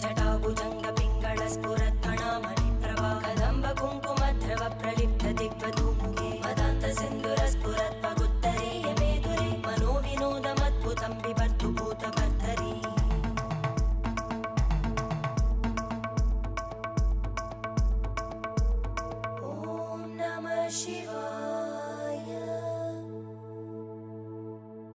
जटाभुजंग पिंगल स्फुरत्फणामणिप्रभा कदम्ब कुङ्कुमद्रव प्रलिप्त दिग्वधूमुखे मदान्त सिन्धुर स्फुरत्पगुत्तरीय मेदुरे मनोविनोदमद्भुतं बिभर्तु भूतभर्तरी ॐ नमः शिवाय।